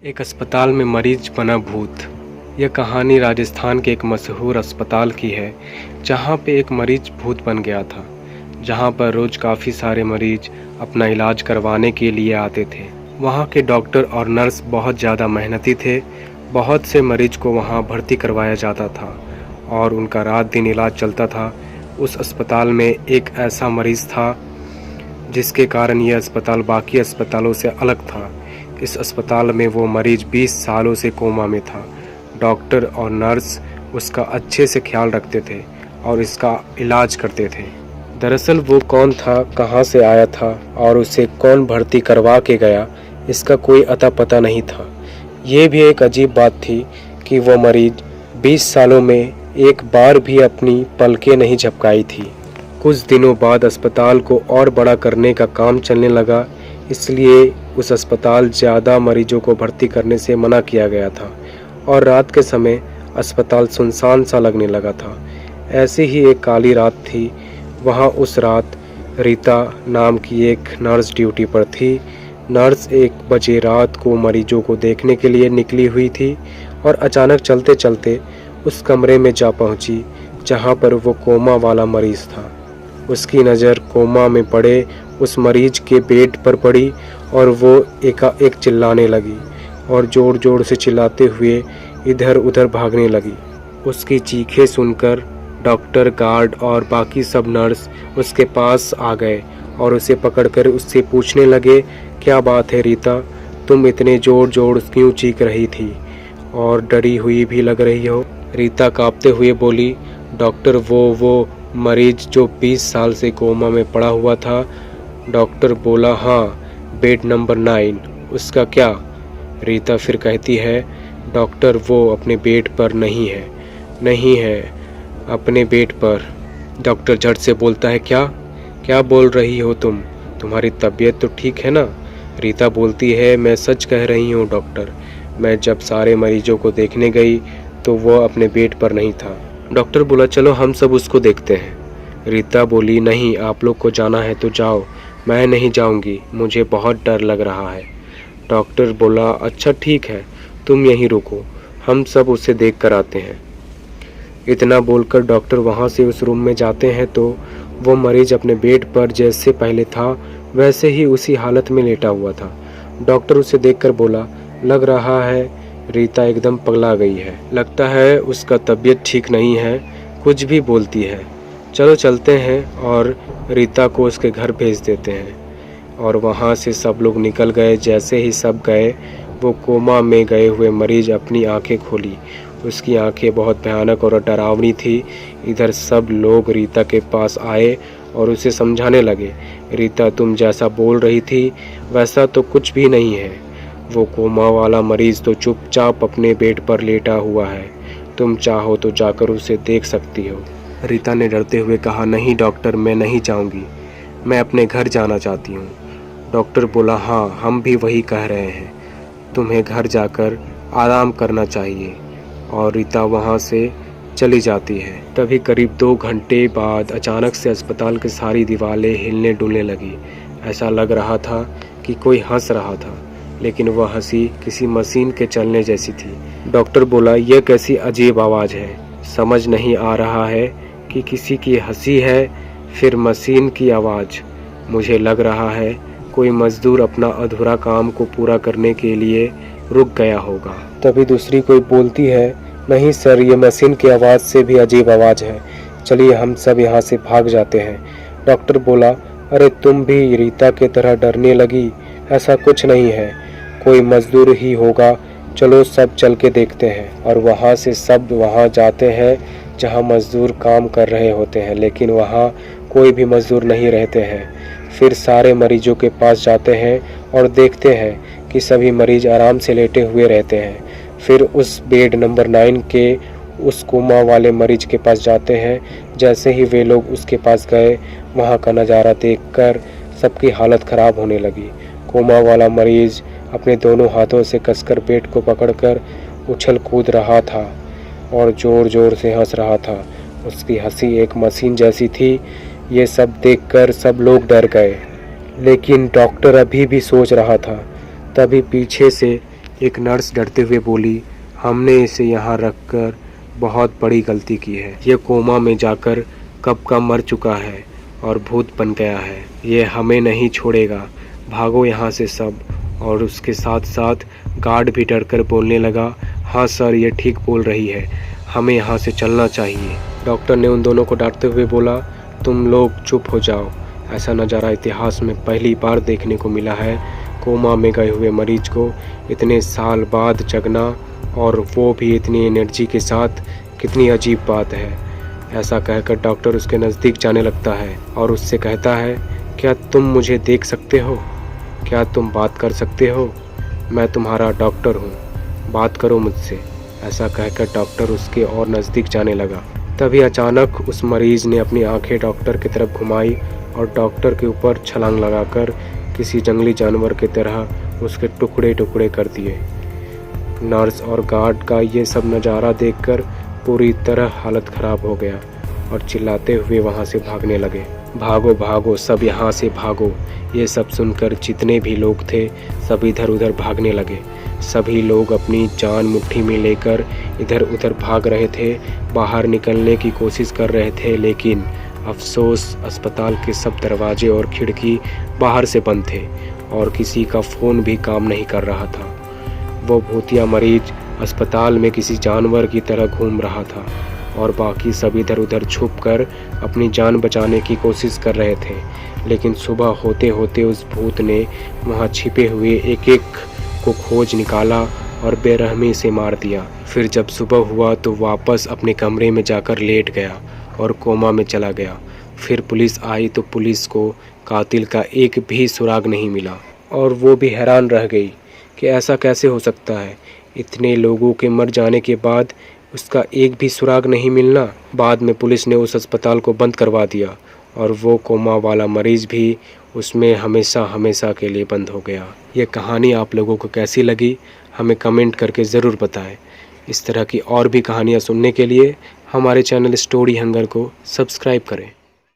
एक अस्पताल में मरीज बना भूत। यह कहानी राजस्थान के एक मशहूर अस्पताल की है, जहां पे एक मरीज भूत बन गया था। जहां पर रोज काफ़ी सारे मरीज अपना इलाज करवाने के लिए आते थे। वहां के डॉक्टर और नर्स बहुत ज़्यादा मेहनती थे। बहुत से मरीज को वहां भर्ती करवाया जाता था और उनका रात दिन इलाज चलता था। उस अस्पताल में एक ऐसा मरीज था जिसके कारण यह अस्पताल बाकी अस्पतालों से अलग था। इस अस्पताल में वो मरीज 20 सालों से कोमा में था। डॉक्टर और नर्स उसका अच्छे से ख्याल रखते थे और इसका इलाज करते थे। दरअसल वो कौन था, कहाँ से आया था और उसे कौन भर्ती करवा के गया, इसका कोई अता पता नहीं था। ये भी एक अजीब बात थी कि वो मरीज 20 सालों में एक बार भी अपनी पलकें नहीं झपकाई थी। कुछ दिनों बाद अस्पताल को और बड़ा करने का काम चलने लगा, इसलिए उस अस्पताल ज़्यादा मरीजों को भर्ती करने से मना किया गया था और रात के समय अस्पताल सुनसान सा लगने लगा था। ऐसी ही एक काली रात थी। वहाँ उस रात रीता नाम की एक नर्स ड्यूटी पर थी। नर्स 1 बजे रात को मरीजों को देखने के लिए निकली हुई थी और अचानक चलते चलते उस कमरे में जा पहुंची जहां पर वो कोमा वाला मरीज था। उसकी नज़र कोमा में पड़े उस मरीज के बेड पर पड़ी और वो एकाएक चिल्लाने लगी और ज़ोर ज़ोर से चिल्लाते हुए इधर उधर भागने लगी। उसकी चीखें सुनकर डॉक्टर, गार्ड और बाकी सब नर्स उसके पास आ गए और उसे पकड़कर उससे पूछने लगे, क्या बात है रीता, तुम इतने ज़ोर ज़ोर क्यों चीख रही थी और डरी हुई भी लग रही हो। रीता कांपते हुए बोली, डॉक्टर वो मरीज जो 20 साल से कोमा में पड़ा हुआ था। डॉक्टर बोला, हाँ, बेड नंबर 9, उसका क्या। रीता फिर कहती है, डॉक्टर वो अपने बेड पर नहीं है अपने बेड पर। डॉक्टर झट से बोलता है, क्या बोल रही हो तुम, तुम्हारी तबीयत तो ठीक है ना। रीता बोलती है, मैं सच कह रही हूँ डॉक्टर, मैं जब सारे मरीजों को देखने गई तो वो अपने बेड पर नहीं था। डॉक्टर बोला, चलो हम सब उसको देखते हैं। रीता बोली, नहीं, आप लोग को जाना है तो जाओ, मैं नहीं जाऊंगी, मुझे बहुत डर लग रहा है। डॉक्टर बोला, अच्छा ठीक है, तुम यहीं रुको, हम सब उसे देख कर आते हैं। इतना बोलकर डॉक्टर वहां से उस रूम में जाते हैं तो वो मरीज अपने बेड पर जैसे पहले था वैसे ही उसी हालत में लेटा हुआ था। डॉक्टर उसे देखकर बोला, लग रहा है रीता एकदम पगला गई है, लगता है उसका तबीयत ठीक नहीं है, कुछ भी बोलती है। चलो चलते हैं और रीता को उसके घर भेज देते हैं। और वहाँ से सब लोग निकल गए। जैसे ही सब गए, वो कोमा में गए हुए मरीज अपनी आंखें खोली। उसकी आंखें बहुत भयानक और डरावनी थी। इधर सब लोग रीता के पास आए और उसे समझाने लगे, रीता तुम जैसा बोल रही थी वैसा तो कुछ भी नहीं है। वो कोमा वाला मरीज तो चुपचाप अपने बेड पर लेटा हुआ है, तुम चाहो तो जाकर उसे देख सकती हो। रीता ने डरते हुए कहा, नहीं डॉक्टर, मैं नहीं जाऊंगी, मैं अपने घर जाना चाहती हूँ। डॉक्टर बोला, हाँ, हम भी वही कह रहे हैं, तुम्हें घर जाकर आराम करना चाहिए। और रीता वहाँ से चली जाती है। तभी करीब 2 घंटे बाद अचानक से अस्पताल की सारी दीवारें हिलने डुलने लगी। ऐसा लग रहा था कि कोई हंस रहा था, लेकिन वह हंसी किसी मशीन के चलने जैसी थी। डॉक्टर बोला, यह कैसी अजीब आवाज़ है, समझ नहीं आ रहा है कि किसी की हंसी है फिर मशीन की आवाज़। मुझे लग रहा है कोई मजदूर अपना अधूरा काम को पूरा करने के लिए रुक गया होगा। तभी दूसरी कोई बोलती है, नहीं सर, ये मशीन की आवाज़ से भी अजीब आवाज़ है, चलिए हम सब यहाँ से भाग जाते हैं। डॉक्टर बोला, अरे तुम भी रीता की तरह डरने लगी, ऐसा कुछ नहीं है, कोई मजदूर ही होगा, चलो सब चल के देखते हैं। और वहाँ से सब वहाँ जाते हैं जहाँ मजदूर काम कर रहे होते हैं, लेकिन वहाँ कोई भी मजदूर नहीं रहते हैं। फिर सारे मरीजों के पास जाते हैं और देखते हैं कि सभी मरीज आराम से लेटे हुए रहते हैं। फिर उस बेड नंबर 9 के उस कोमा वाले मरीज के पास जाते हैं। जैसे ही वे लोग उसके पास गए, वहाँ का नज़ारा देखकर सबकी हालत ख़राब होने लगी। कोमा वाला मरीज अपने दोनों हाथों से कसकर बेड को पकड़कर उछल कूद रहा था और ज़ोर ज़ोर से हंस रहा था। उसकी हंसी एक मशीन जैसी थी। ये सब देखकर सब लोग डर गए, लेकिन डॉक्टर अभी भी सोच रहा था। तभी पीछे से एक नर्स डरते हुए बोली, हमने इसे यहाँ रखकर बहुत बड़ी गलती की है। ये कोमा में जाकर कब का मर चुका है और भूत बन गया है। ये हमें नहीं छोड़ेगा, भागो यहाँ से सब। और उसके साथ साथ गार्ड भी डरकर बोलने लगा, हाँ सर, ये ठीक बोल रही है, हमें यहाँ से चलना चाहिए। डॉक्टर ने उन दोनों को डांटते हुए बोला, तुम लोग चुप हो जाओ। ऐसा नज़ारा इतिहास में पहली बार देखने को मिला है। कोमा में गए हुए मरीज को इतने साल बाद जगना, और वो भी इतनी एनर्जी के साथ, कितनी अजीब बात है। ऐसा कहकर डॉक्टर उसके नज़दीक जाने लगता है और उससे कहता है, क्या तुम मुझे देख सकते हो? क्या तुम बात कर सकते हो? मैं तुम्हारा डॉक्टर हूँ, बात करो मुझसे। ऐसा कहकर डॉक्टर उसके और नज़दीक जाने लगा। तभी अचानक उस मरीज़ ने अपनी आंखें डॉक्टर की तरफ घुमाई और डॉक्टर के ऊपर छलांग लगाकर किसी जंगली जानवर की तरह उसके टुकड़े टुकड़े कर दिए। नर्स और गार्ड का ये सब नज़ारा देखकर पूरी तरह हालत ख़राब हो गया और चिल्लाते हुए वहाँ से भागने लगे। भागो भागो, सब यहाँ से भागो। ये सब सुनकर जितने भी लोग थे सब इधर उधर भागने लगे। सभी लोग अपनी जान मुट्ठी में लेकर इधर उधर भाग रहे थे, बाहर निकलने की कोशिश कर रहे थे, लेकिन अफसोस अस्पताल के सब दरवाजे और खिड़की बाहर से बंद थे और किसी का फ़ोन भी काम नहीं कर रहा था। वो भूतिया मरीज अस्पताल में किसी जानवर की तरह घूम रहा था और बाकी सब इधर उधर छुपकर अपनी जान बचाने की कोशिश कर रहे थे। लेकिन सुबह होते होते उस भूत ने वहाँ छिपे हुए एक एक को खोज निकाला और बेरहमी से मार दिया। फिर जब सुबह हुआ तो वापस अपने कमरे में जाकर लेट गया और कोमा में चला गया। फिर पुलिस आई तो पुलिस को कातिल का एक भी सुराग नहीं मिला और वो भी हैरान रह गई कि ऐसा कैसे हो सकता है, इतने लोगों के मर जाने के बाद उसका एक भी सुराग नहीं मिलना। बाद में पुलिस ने उस अस्पताल को बंद करवा दिया और वो कोमा वाला मरीज़ भी उसमें हमेशा हमेशा के लिए बंद हो गया। ये कहानी आप लोगों को कैसी लगी हमें कमेंट करके ज़रूर बताएं। इस तरह की और भी कहानियाँ सुनने के लिए हमारे चैनल स्टोरी हंगर को सब्सक्राइब करें।